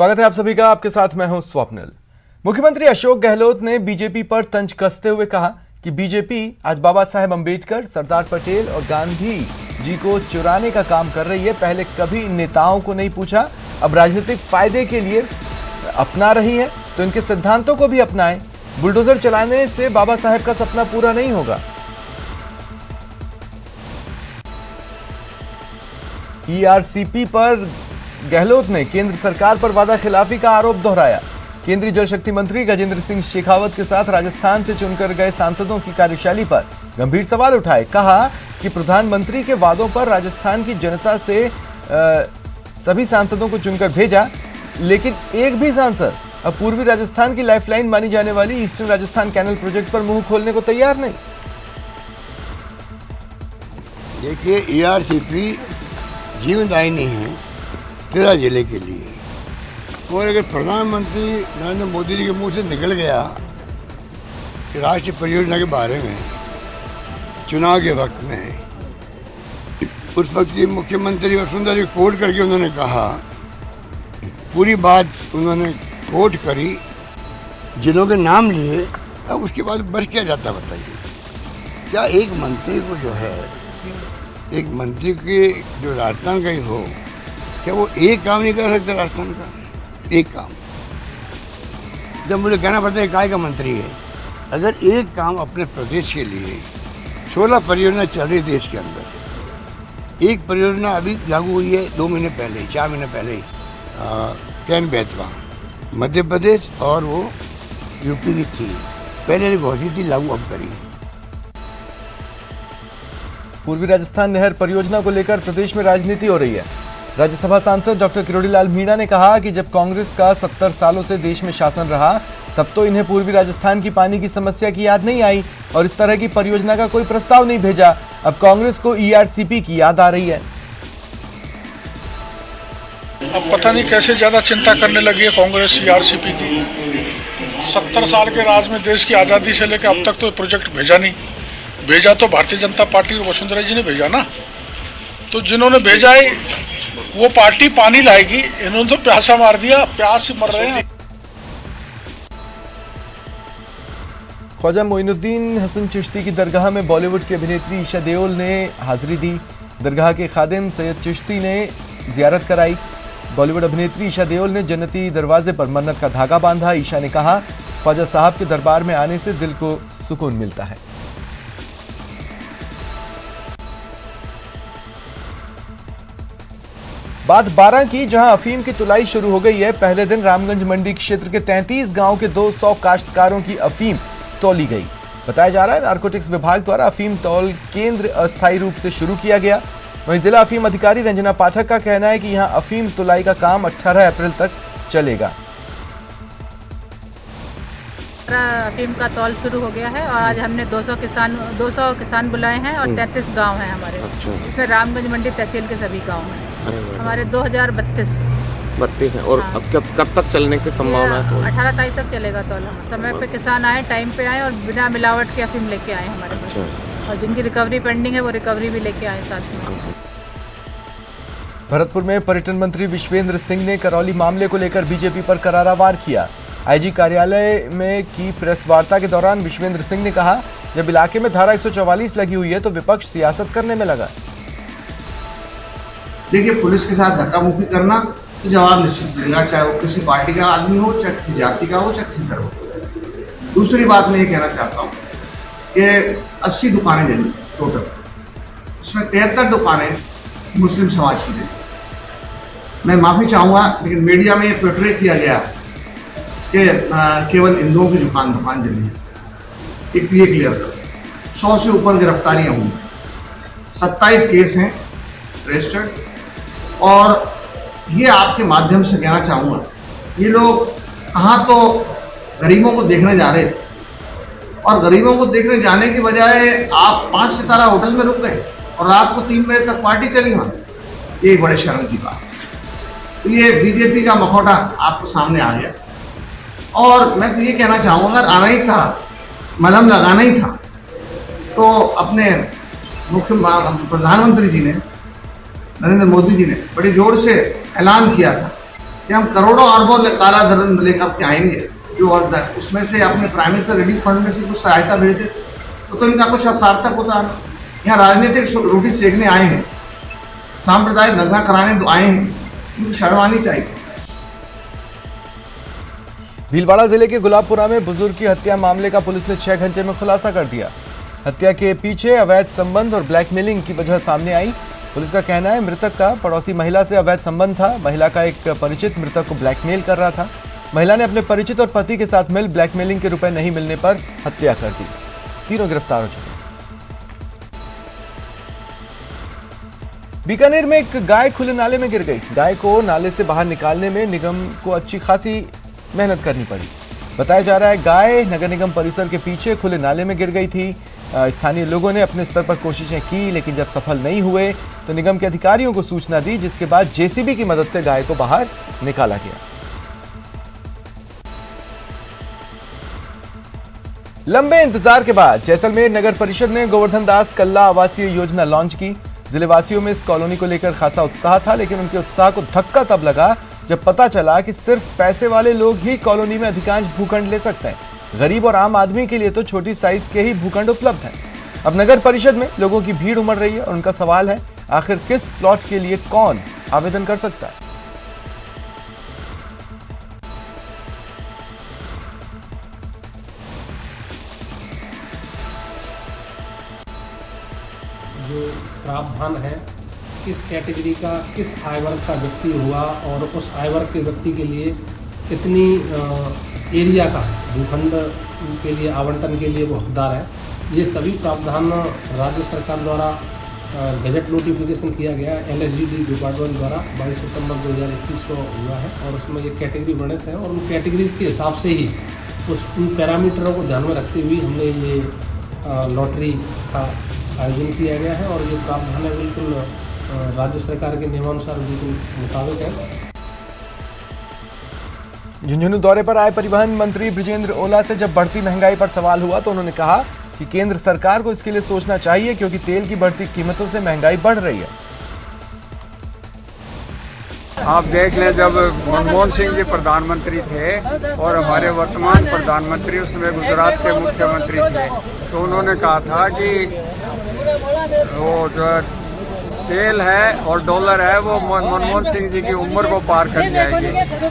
स्वागत है आप सभी का। आपके साथ मैं हूं स्वप्निल। मुख्यमंत्री अशोक गहलोत ने बीजेपी पर तंज कसते हुए कहा कि बीजेपी आज बाबा साहेब अंबेडकर, सरदार पटेल और गांधी जी को चुराने का काम कर रही है। पहले कभी इन नेताओं को नहीं पूछा, अब राजनीतिक फायदे के लिए अपना रही है तो इनके सिद्धांतों को भी अपनाएं। बुलडोजर चलाने से बाबा साहेब का सपना पूरा नहीं होगा। ईआरसीपी पर गहलोत ने केंद्र सरकार पर वादा खिलाफी का आरोप दोहराया। केंद्रीय जल शक्ति मंत्री गजेंद्र सिंह शेखावत के साथ राजस्थान से चुनकर गए सांसदों की कार्यशैली पर गंभीर सवाल उठाए। कहा कि प्रधानमंत्री के वादों पर राजस्थान की जनता से सभी सांसदों को चुनकर भेजा, लेकिन एक भी सांसद अब पूर्वी राजस्थान की लाइफलाइन मानी जाने वाली ईस्टर्न राजस्थान कैनल प्रोजेक्ट पर मुंह खोलने को तैयार नहीं। देखिए, ईआरसीपी जीवनदायिनी है 13 जिले के लिए, और अगर प्रधानमंत्री नरेंद्र मोदी जी के मुंह से निकल गया कि राष्ट्रीय परियोजना के बारे में चुनाव के वक्त में, उस वक्त की मुख्यमंत्री वसुंधरा जी कोट करके उन्होंने कहा, पूरी बात उन्होंने कोट करी, जिलों के नाम लिए, अब उसके बाद बच क्या जाता बताइए। क्या एक मंत्री को जो है, एक मंत्री के जो राजस्थान का ही हो, क्या वो एक काम नहीं कर सकता राजस्थान का? एक काम जब मुझे कहना पड़ता है काय का मंत्री है, अगर एक काम अपने प्रदेश के लिए 16 परियोजना चल रही देश के अंदर, एक परियोजना अभी लागू हुई है 2 महीने पहले, 4 महीने पहले, कैन बेतवा मध्य प्रदेश, और वो यूपी की थी, पहले घोषित थी, लागू अब करी। पूर्वी राजस्थान नहर परियोजना को लेकर प्रदेश में राजनीति हो रही है। राज्यसभा सांसद डॉक्टर किरोड़ीलाल मीणा ने कहा कि जब कांग्रेस का 70 सालों से देश में शासन रहा, तब तो इन्हें पूर्वी राजस्थान की पानी की समस्या की याद नहीं आई और इस तरह की परियोजना का कोई प्रस्ताव नहीं भेजा। अब कांग्रेस को ईआरसीपी की याद आ रही है। अब पता नहीं कैसे ज्यादा चिंता करने लगी है कांग्रेस ईआरसीपी की। 70 साल के राज में देश की आजादी से लेकर अब तक तो प्रोजेक्ट भेजा नहीं। भेजा तो भारतीय जनता पार्टी और वसुंधरा जी ने भेजा ना, तो जिन्होंने भेजा है वो पार्टी पानी लाएगी, इन्होंने तो प्यासा मार दिया, प्यास से मर रहे हैं। ख्वाजा मोइनुद्दीन हसन चिश्ती की दरगाह में बॉलीवुड की अभिनेत्री ईशा देओल ने हाजिरी दी। दरगाह के खादिम सैयद चिश्ती ने जियारत कराई। बॉलीवुड अभिनेत्री ईशा देओल ने जन्नती दरवाजे पर मन्नत का धागा बांधा। ईशा ने कहा, ख्वाजा साहब के दरबार में आने से दिल को सुकून मिलता है। बात 12 की, जहां अफीम की तुलाई शुरू हो गई है। पहले दिन रामगंज मंडी क्षेत्र के 33 गांव के 200 काश्तकारों की अफीम तौली गई। बताया जा रहा है नारकोटिक्स विभाग द्वारा अफीम तौल केंद्र अस्थायी रूप से शुरू किया गया। वहीं जिला अफीम अधिकारी रंजना पाठक का कहना है कि यहां अफीम तुलाई का काम 18 अप्रैल तक चलेगा। अफीम का तौल शुरू हो गया है और आज हमने 200 किसान बुलाए हैं और 33 गांव हैं हमारे। इसमें रामगंज मंडी तहसील के सभी गांव हैं। हमारे 2032 है। और अब कब तक चलने की संभावना है? 18 तारीख तक चलेगा तौल। समय पे किसान आए, टाइम पे आए और बिना मिलावट के अफीम लेके आए हमारे पास। और जिनकी रिकवरी पेंडिंग है वो रिकवरी भी लेके आए साथ में। भरतपुर में पर्यटन मंत्री विश्वेंद्र सिंह ने करौली मामले को लेकर बीजेपी पर करारा वार किया। आईजी कार्यालय में की प्रेस वार्ता के दौरान विश्वेंद्र सिंह ने कहा, जब इलाके में धारा 144 लगी हुई है तो विपक्ष सियासत करने में लगा। देखिए, पुलिस के साथ धक्का मुक्की करना तो जवाब निश्चित मिलेगा, चाहे वो किसी पार्टी का आदमी हो, चाहे किसी जाति का हो, चाहे किसी धर्म हो। दूसरी बात मैं ये कहना चाहता हूँ कि 80 दुकानें जली टोटल, उसमें 73 दुकानें मुस्लिम समाज की जली। मैं माफ़ी चाहूँगा, लेकिन मीडिया में ये पोर्ट्रे किया गया कि केवल हिंदुओं की दुकान जली है। एक ये क्लियर करो, 100 से ऊपर गिरफ्तारियाँ हुई, 27 केस हैं रजिस्टर्ड। और ये आपके माध्यम से कहना चाहूँगा, ये लोग कहाँ तो गरीबों को देखने जा रहे थे और गरीबों को देखने जाने की बजाय आप 5 सितारा होटल में रुक गए और रात को 3 बजे तक पार्टी चली वहाँ। ये बड़े शर्म की बात। तो ये बीजेपी का मखौटा आपको सामने आ गया। और मैं तो ये कहना चाहूँगा, अगर आना ही था, मलहम लगाना ही था, तो अपने मुख्य प्रधानमंत्री जी ने, नरेंद्र मोदी जी ने बड़े जोर से ऐलान किया था कि हम करोड़ों अरबों काला धन लेकर के आएंगे जो उसमें से अपने प्राइम मिनिस्टर रिलीफ फंड में से कुछ सहायता भेजे तो इनका कुछ असार्थक होता है। यहाँ राजनीतिक रोटी सेकने आए हैं, सांप्रदायिक दंगा कराने आए हैं, इनको शर्म आनी चाहिए। भीलवाड़ा जिले के गुलाबपुरा में बुजुर्ग की हत्या मामले का पुलिस ने 6 घंटे में खुलासा कर दिया। हत्या के पीछे अवैध संबंध और ब्लैकमेलिंग की वजह सामने आई। पुलिस का कहना है मृतक का पड़ोसी महिला से अवैध संबंध था। महिला का एक परिचित मृतक को ब्लैकमेल कर रहा था। महिला ने अपने परिचित और पति के साथ मिल ब्लैकमेलिंग के रुपए नहीं मिलने पर हत्या कर दी। तीनों गिरफ्तार हो चुके। बीकानेर में एक गाय खुले नाले में गिर गई। गाय को नाले से बाहर निकालने में निगम को अच्छी खासी मेहनत करनी पड़ी। बताया जा रहा है गाय नगर निगम परिसर के पीछे खुले नाले में गिर गई थी। स्थानीय लोगों ने अपने स्तर पर कोशिशें की, लेकिन जब सफल नहीं हुए तो निगम के अधिकारियों को सूचना दी, जिसके बाद जेसीबी की मदद से गाय को बाहर निकाला गया। लंबे इंतजार के बाद जैसलमेर नगर परिषद ने गोवर्धन दास कल्ला आवासीय योजना लॉन्च की। जिलेवासियों में इस कॉलोनी को लेकर खासा उत्साह था, लेकिन उनके उत्साह को धक्का तब लगा जब पता चला कि सिर्फ पैसे वाले लोग ही कॉलोनी में अधिकांश भूखंड ले सकते हैं। गरीब और आम आदमी के लिए तो छोटी साइज के ही भूखंड उपलब्ध हैं। अब नगर परिषद में लोगों की भीड़ उमड़ रही है और उनका सवाल है आखिर किस प्लॉट के लिए कौन आवेदन कर सकता है। जो प्रावधान है किस कैटेगरी का किस आय वर्ग का व्यक्ति हुआ और उस आय वर्ग के व्यक्ति के लिए कितनी एरिया का भूखंड के लिए आवंटन के लिए वो हकदार है, ये सभी प्रावधान राज्य सरकार द्वारा गजट नोटिफिकेशन किया गया LSGD डिपार्टमेंट द्वारा 22 सितंबर 2021 को हुआ है और उसमें ये कैटेगरी वर्णित है और उन कैटेगरीज के हिसाब से ही उन पैरामीटरों को ध्यान में रखते हुए हमने ये लॉटरी का आयोजन किया गया है और ये प्रावधान है बिल्कुल राज्य सरकार के नियमानुसार बिल्कुल मुताबिक है। झुंझुनू दौरे पर आए परिवहन मंत्री बृजेंद्र ओला से जब बढ़ती महंगाई पर सवाल हुआ तो उन्होंने कहा कि केंद्र सरकार को इसके लिए सोचना चाहिए, क्योंकि तेल की बढ़ती कीमतों से महंगाई बढ़ रही है। आप देख लें, जब मनमोहन सिंह जी प्रधानमंत्री थे और हमारे वर्तमान प्रधानमंत्री उसमें गुजरात के मुख्यमंत्री थे, तो उन्होंने कहा था कि वो जो तेल है और डॉलर है वो मनमोहन सिंह जी की उम्र को पार कर जाएगी।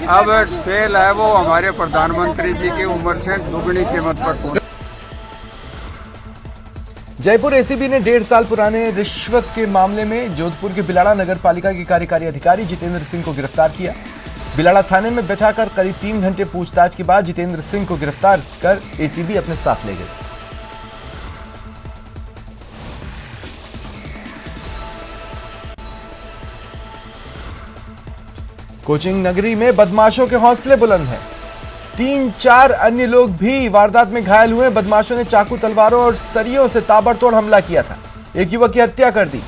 अब तेल है वो हमारे प्रधानमंत्री जी की उम्र से दुगनी कीमत पर। जयपुर एसीबी ने 1.5 साल पुराने रिश्वत के मामले में जोधपुर के बिलाड़ा नगर पालिका के कार्यकारी अधिकारी जितेंद्र सिंह को गिरफ्तार किया। बिलाड़ा थाने में बैठाकर करीब 3 घंटे पूछताछ के बाद जितेंद्र सिंह को गिरफ्तार कर एसीबी अपने साथ ले गई। कोचिंग नगरी में बदमाशों के हौसले बुलंद हैं। 3-4 अन्य लोग भी वारदात में घायल हुए। बदमाशों ने चाकू, तलवारों और सरियों से ताबड़तोड़ हमला किया था। एक युवक की हत्या कर दी।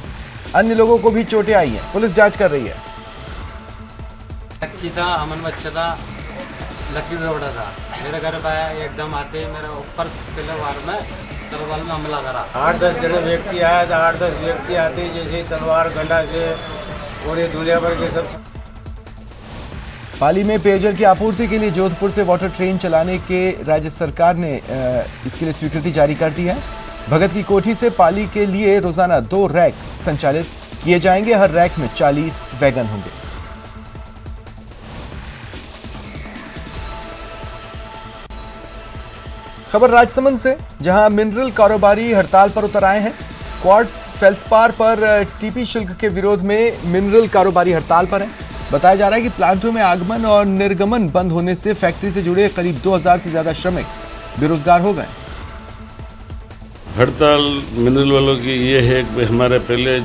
अन्य लोगों को भी चोटें आई हैं। पुलिस जांच कर रही है। लक्की था, अमन बच्चा था, लक्की रोड़ा था। मेरे घर पे आया, एकदम आते मेरे ऊपर तलवार में हमला करा। 8-10 जने व्यक्ति आया था। 8-10 व्यक्ति आते जैसे तलवार गंडा से पूरी दुनिया भर के सब। पाली में पेयजल की आपूर्ति के लिए जोधपुर से वाटर ट्रेन चलाने के राज्य सरकार ने इसके लिए स्वीकृति जारी कर दी है। भगत की कोठी से पाली के लिए रोजाना 2 रैक संचालित किए जाएंगे। हर रैक में 40 वैगन होंगे। खबर राजसमंद से, जहां मिनरल कारोबारी हड़ताल पर उतर आए हैं। क्वार्ट्ज फेल्सपार पर टीपी शुल्क के विरोध में मिनरल कारोबारी हड़ताल पर है। बताया जा रहा है कि प्लांटों में आगमन और निर्गमन बंद होने से फैक्ट्री से जुड़े करीब 2000 से ज्यादा श्रमिक बेरोजगार हो गए। हड़ताल मिनरल वालों की ये है कि हमारे पहले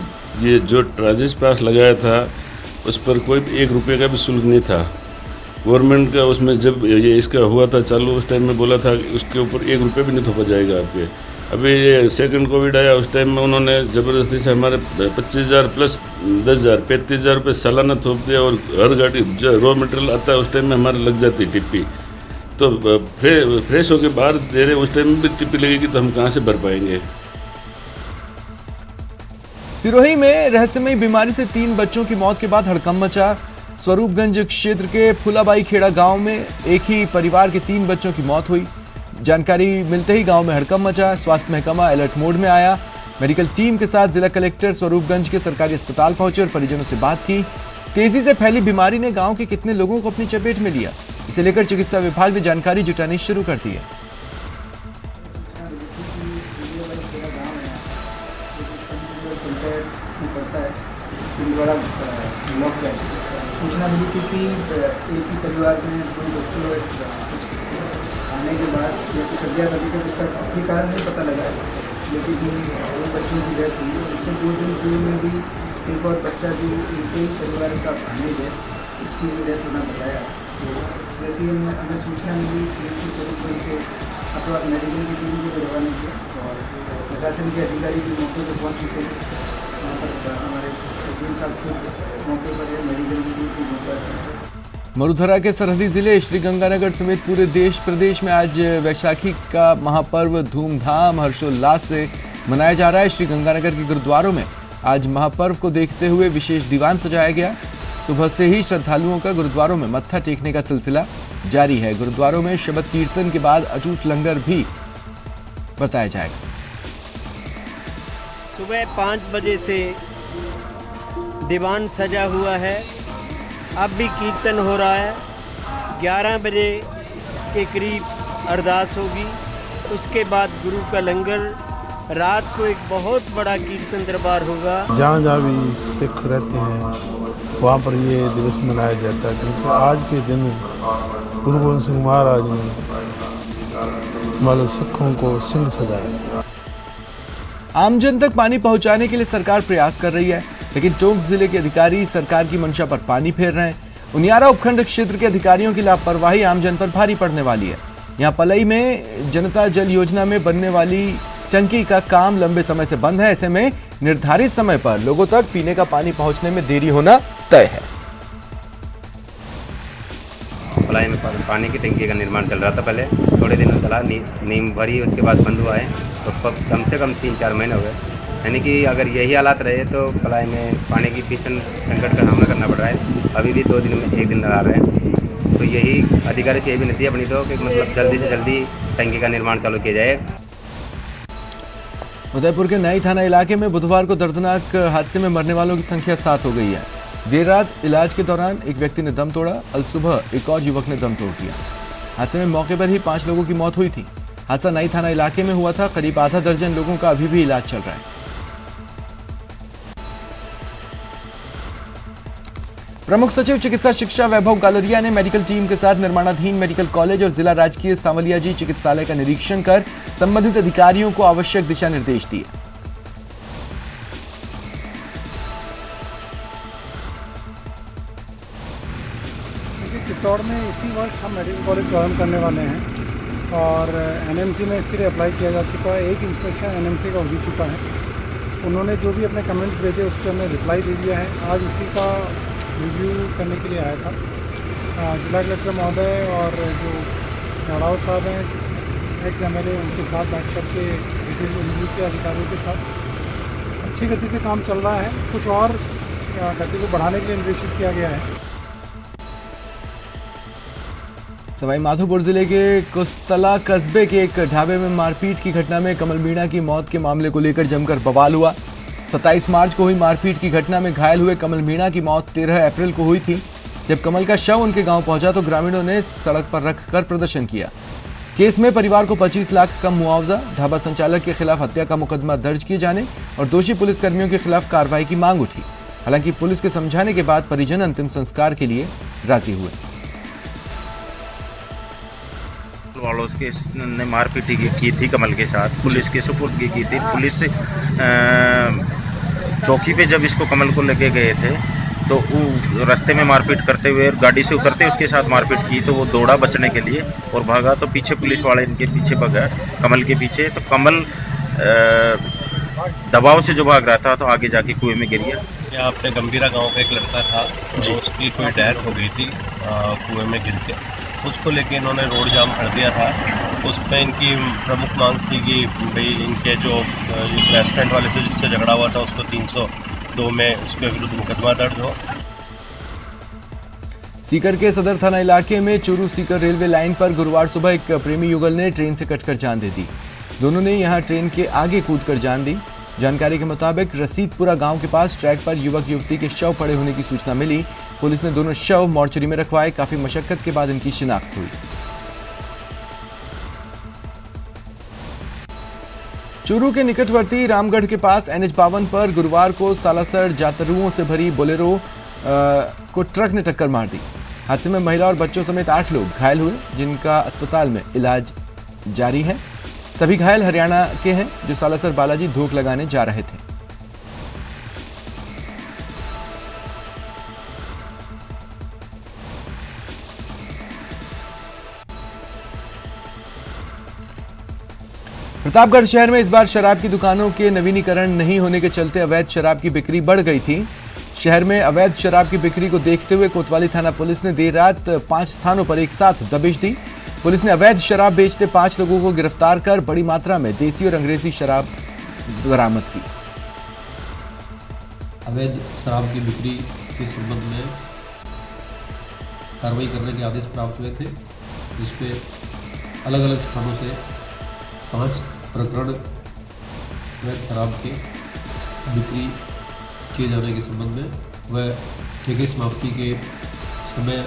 ये जो ट्रांजिट पास लगाया था उस पर कोई भी 1 रुपये का भी शुल्क नहीं था। गवर्नमेंट का उसमें जब ये इसका हुआ था चालू, उस टाइम में बोला था कि उसके ऊपर 1 रुपये भी नहीं थोपा जाएगा आपके। अभी ये सेकंड कोविड आया, उस टाइम में उन्होंने ज़बरदस्ती से हमारे 25,000 प्लस 10,000 35,000 रुपये सालाना थोप दिया और हर गाड़ी जो रॉ मटेरियल आता है उस टाइम में हमारे लग जाती टिप्पी। तो फ्रेश होकर बाहर दे रहे, उस टाइम में भी टिप्पी लगेगी तो हम कहाँ से भर पाएंगे। सिरोही में रहस्यमयी बीमारी से 3 बच्चों की मौत के बाद हड़कंप मचा। स्वरूपगंज क्षेत्र के फुलाबाई खेड़ा गांव में एक ही परिवार के 3 बच्चों की मौत हुई। जानकारी मिलते ही गांव में हड़कंप मचा। स्वास्थ्य महकमा अलर्ट मोड में आया। मेडिकल टीम के साथ जिला कलेक्टर स्वरूपगंज के सरकारी अस्पताल पहुंचे और परिजनों से बात की। तेजी से फैली बीमारी ने गांव के कितने लोगों को अपनी चपेट में लिया, इसे लेकर चिकित्सा विभाग ने जानकारी जुटानी शुरू कर दी है। सूचना मिली थी कि एक ही परिवार में 2 बच्चों आने के बाद या कुछ अज्ञात अभी तक उसका असली कारण नहीं पता लगा, लेकिन 2 बच्चों की डेथ हुई। उससे 2 दिन पूर्व में भी एक और बच्चा जो उनके ही परिवार का खाने गए, उसकी भी डेथ होना बताया। तो जैसे ही हमें सूचना मिली CHC स्वरूपगंज से अपना मेडिकल की टीम को रवाना किया और प्रशासन के अधिकारी भी मौके पर पहुँच चुके हैं। वहाँ पर हमारे मौके पर मेडिकल की टीम की मौका है। मरुधरा के सरहदी जिले श्रीगंगानगर समेत पूरे देश प्रदेश में आज वैशाखी का महापर्व धूमधाम हर्षोल्लास से मनाया जा रहा है। श्रीगंगानगर के गुरुद्वारों में आज महापर्व को देखते हुए विशेष दीवान सजाया गया। सुबह से ही श्रद्धालुओं का गुरुद्वारों में मत्था टेकने का सिलसिला जारी है। गुरुद्वारों में शबद कीर्तन के बाद अटूट लंगर भी बताया जाएगा। सुबह 5 बजे से दीवान सजा हुआ है। अब भी कीर्तन हो रहा है। 11 बजे के करीब अरदास होगी। उसके बाद गुरु का लंगर, रात को एक बहुत बड़ा कीर्तन दरबार होगा। जहाँ जहाँ भी सिख रहते हैं वहाँ पर ये दिवस मनाया जाता है, क्योंकि आज के दिन गुरु गोविंद सिंह महाराज ने मतलब सिखों को सिंह सजाया। आमजन तक पानी पहुंचाने के लिए सरकार प्रयास कर रही है, लेकिन टोंक जिले के अधिकारी सरकार की मंशा पर पानी फेर रहे हैं। उनियारा उपखंड क्षेत्र के अधिकारियों की लापरवाही आमजन पर भारी पड़ने वाली है। यहाँ पलई में जनता जल योजना में बनने वाली टंकी का काम लंबे समय से बंद है। ऐसे में निर्धारित समय पर लोगों तक पीने का पानी पहुंचने में देरी होना तय है। पलाई में पानी की टंकी का निर्माण चल रहा था। पहले थोड़े दिनों चला, नींव भरी, उसके बाद बंद हुआ है। तो कम से कम 3-4 महीने हो गए। यानी कि अगर यही हालात रहे तो पलाई में पानी की भीषण संकट का सामना करना पड़ रहा है। अभी भी 2 दिन में 1 दिन लगा रहे हैं। तो यही अधिकारी से यही विनती है अपनी तो कि मतलब जल्दी से जल्दी टंकी का निर्माण चालू किया जाए। उदयपुर के नई थाना इलाके में बुधवार को दर्दनाक हादसे में मरने वालों की संख्या 7 हो गई है। देर रात इलाज के दौरान एक व्यक्ति ने दम तोड़ा। कल सुबह एक और युवक ने दम तोड़ दिया। हादसे में मौके पर ही 5 लोगों की मौत हुई थी। हादसा नई थाना इलाके में हुआ था। करीब आधा दर्जन लोगों का अभी भी इलाज चल रहा है। प्रमुख सचिव चिकित्सा शिक्षा वैभव गालरिया ने मेडिकल टीम के साथ निर्माणाधीन मेडिकल कॉलेज और जिला राजकीय सांवलियाजी चिकित्सालय का निरीक्षण कर संबंधित अधिकारियों को आवश्यक दिशा निर्देश दिए। चित्तौड़ में इसी वर्ष हम मेडिकल कॉलेज प्रारंभ करने वाले हैं और एनएमसी में इसके लिए अप्लाई किया जा चुका है। एक इंस्ट्रक्शन एनएमसी का हो चुका है। उन्होंने जो भी अपने कमेंट्स भेजे उस पर हमने रिप्लाई दे दिया है। आज उसी का रिव्यू करने के लिए आया था। जिला कलेक्टर महोदय और जो नाड़ाव साहब हैं ex-MLA, उनके साथ बैठ करके रिव्यू के अधिकारियों के साथ अच्छी गति से काम चल रहा है। कुछ और गति को बढ़ाने के लिए निर्देशित किया गया है। सवाई माधोपुर जिले के कुस्तला कस्बे के एक ढाबे में मारपीट की घटना में कमल मीणा की मौत के मामले को लेकर जमकर बवाल हुआ। 27 मार्च को हुई मारपीट की घटना में घायल हुए कमल मीणा की मौत 13 अप्रैल को हुई थी। जब कमल का शव उनके गांव पहुंचा तो ग्रामीणों ने सड़क पर रखकर प्रदर्शन किया। केस में परिवार को 25 लाख कम मुआवजा, ढाबा संचालक के खिलाफ हत्या का मुकदमा दर्ज किए जाने और दोषी पुलिसकर्मियों के खिलाफ कार्रवाई की मांग उठी। हालांकि पुलिस के समझाने के बाद परिजन अंतिम संस्कार के लिए राजी हुए। वालों के ने मारपीट की थी कमल के साथ, पुलिस के सुपुर्द की थी। पुलिस चौकी पे जब इसको कमल को लेके गए थे तो वो रास्ते में मारपीट करते हुए गाड़ी से उतरते उसके साथ मारपीट की तो वो दौड़ा बचने के लिए और भागा तो पीछे पुलिस वाले इनके पीछे भागा, कमल के पीछे। तो कमल दबाव से जो भाग रहा था तो आगे जाके कुएं में गिर गया। यहाँ अपने गंभीरा गांव का एक लड़का था जो उसकी कोई डेथ हो गई थी कुएं में गिर के। उसको लेके इन्होंने रोड जाम कर दिया था। उस पर इनकी प्रमुख मांग थी कि भाई इनके जो रेस्टोरेंट वाले थे जिससे झगड़ा हुआ था उसको 302 में उसके विरुद्ध मुकदमा दर्ज हो। सीकर के सदर थाना इलाके में चूरू सीकर रेलवे लाइन पर गुरुवार सुबह एक प्रेमी युगल ने ट्रेन से कटकर जान दे दी। दोनों ने यहां ट्रेन के आगे कूदकर जान दी। जानकारी के मुताबिक रसीदपुरा गांव के पास ट्रैक पर युवक युवती के शव पड़े होने की सूचना मिली। पुलिस ने दोनों शव मोर्चरी में रखवाए। काफी मशक्कत के बाद इनकी शिनाख्त हुई। चूरू के निकटवर्ती रामगढ़ के पास NH-52 पर गुरुवार को सालासर जातरुओं से भरी बोलेरो को ट्रक ने टक्कर मार दी। हादसे में महिला और बच्चों समेत 8 लोग घायल हुए, जिनका अस्पताल में इलाज जारी है। सभी घायल हरियाणा के हैं, जो सालासर बालाजी धोख लगाने जा रहे थे। प्रतापगढ़ शहर में इस बार शराब की दुकानों के नवीनीकरण नहीं होने के चलते अवैध शराब की बिक्री बढ़ गई थी। शहर में अवैध शराब की बिक्री को देखते हुए कोतवाली थाना पुलिस ने देर रात 5 स्थानों पर एक साथ दबिश दी। पुलिस ने अवैध शराब बेचते 5 लोगों को गिरफ्तार कर बड़ी मात्रा में देसी और अंग्रेजी शराब बरामद की। अवैध शराब की बिक्री के संबंध में कार्रवाई करने के आदेश प्राप्त हुए थे, जिसपे अलग अलग स्थानों से 5 प्रकरण अवैध शराब के बिक्री किए जाने के संबंध में व ठेके समाप्ति के समय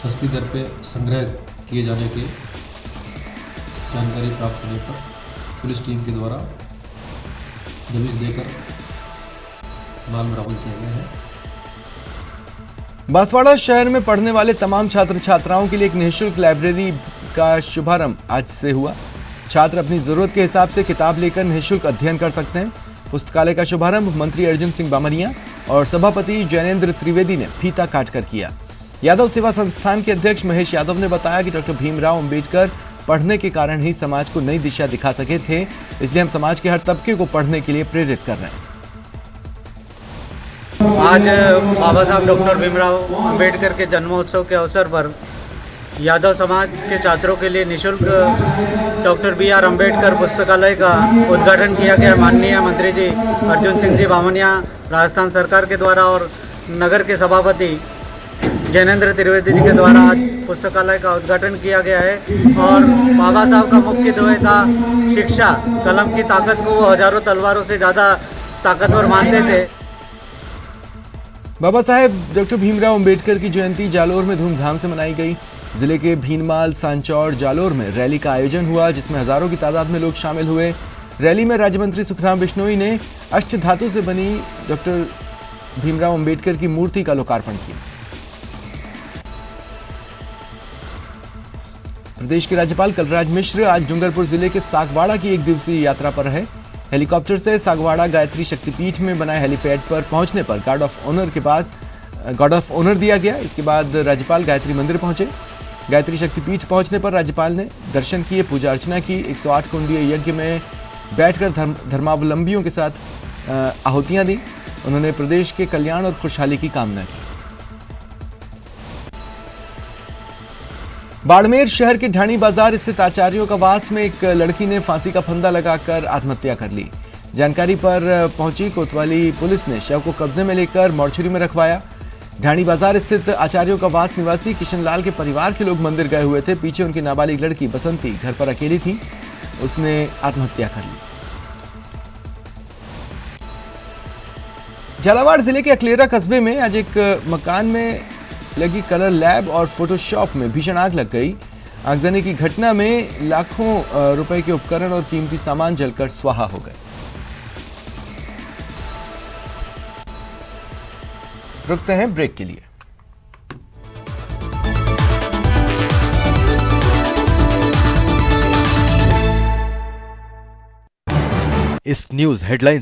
सस्ती दर पे संग्रह किए जाने के जानकारी प्राप्त होने पर पुलिस टीम के द्वारा दबिश देकर माल बरामद किया गया है। बांसवाड़ा शहर में पढ़ने वाले तमाम छात्र छात्राओं के लिए एक निःशुल्क लाइब्रेरी का शुभारंभ आज से हुआ। छात्र अपनी जरूरत के हिसाब से किताब लेकर निःशुल्क अध्ययन कर सकते हैं। पुस्तकालय का शुभारंभ मंत्री अर्जुन सिंह बामनिया और सभापति जैनेन्द्र त्रिवेदी ने फीता काटकर किया। यादव सेवा संस्थान के अध्यक्ष महेश यादव ने बताया कि डॉक्टर भीमराव अंबेडकर पढ़ने के कारण ही समाज को नई दिशा दिखा सके थे, इसलिए हम समाज के हर तबके को पढ़ने के लिए प्रेरित कर रहे हैं। आज बाबा साहब डॉक्टर भीमराव अंबेडकर के जन्मोत्सव के अवसर पर यादव समाज के छात्रों के लिए निःशुल्क डॉक्टर BR अंबेडकर पुस्तकालय का उद्घाटन किया गया। माननीय मंत्री जी अर्जुन सिंह जी बामनिया राजस्थान सरकार के द्वारा और नगर के सभापति जैनेन्द्र त्रिवेदी जी के द्वारा आज पुस्तकालय का उद्घाटन किया गया है। और बाबा साहब का मुख्य ध्येय था शिक्षा। कलम की ताकत को वो हजारों तलवारों से ज़्यादा ताकतवर मानते थे। बाबा साहेब डॉक्टर भीमराव अंबेडकर की जयंती जालोर में धूमधाम से मनाई गई। जिले के भीनमाल, सांचौर, जालोर में रैली का आयोजन हुआ, जिसमें हजारों की तादाद में लोग शामिल हुए। रैली में राज्य मंत्री सुखराम बिश्नोई ने अष्ट धातु से बनी डॉक्टर भीमराव अंबेडकर की मूर्ति का लोकार्पण किया। प्रदेश के राज्यपाल कलराज मिश्र आज डूंगरपुर जिले के सागवाड़ा की 1 दिवसीय यात्रा पर रहे। हेलीकॉप्टर से सागवाड़ा गायत्री शक्तिपीठ में बनाए हेलीपैड पर पहुंचने पर गार्ड ऑफ ऑनर दिया गया। इसके बाद राज्यपाल गायत्री मंदिर पहुंचे। गायत्री शक्तिपीठ पहुंचने पर राज्यपाल ने दर्शन किए, पूजा अर्चना की। 108 कुंडीय यज्ञ में बैठकर धर्मावलंबियों के साथ आहुतियां दी। उन्होंने प्रदेश के कल्याण और खुशहाली की कामना की। बाड़मेर शहर के ढाणी बाजार स्थित आचार्यों का वास में एक लड़की ने फांसी का फंदा लगाकर आत्महत्या कर ली। जानकारी पर पहुंची कोतवाली पुलिस ने शव को कब्जे में लेकर मोर्चरी में रखवाया। ढाणी बाजार स्थित आचार्यों का वास निवासी किशन लाल के परिवार के लोग मंदिर गए हुए थे। पीछे उनकी नाबालिग लड़की बसंती घर पर अकेली थी, उसने आत्महत्या कर ली। झालावाड़ जिले के अकलेरा कस्बे में आज एक मकान में लगी कलर लैब और फोटोशॉप में भीषण आग लग गई। आगजनी की घटना में लाखों रुपए के उपकरण और कीमती सामान जलकर स्वाहा हो गए। रुकते हैं ब्रेक के लिए। इस न्यूज हेडलाइन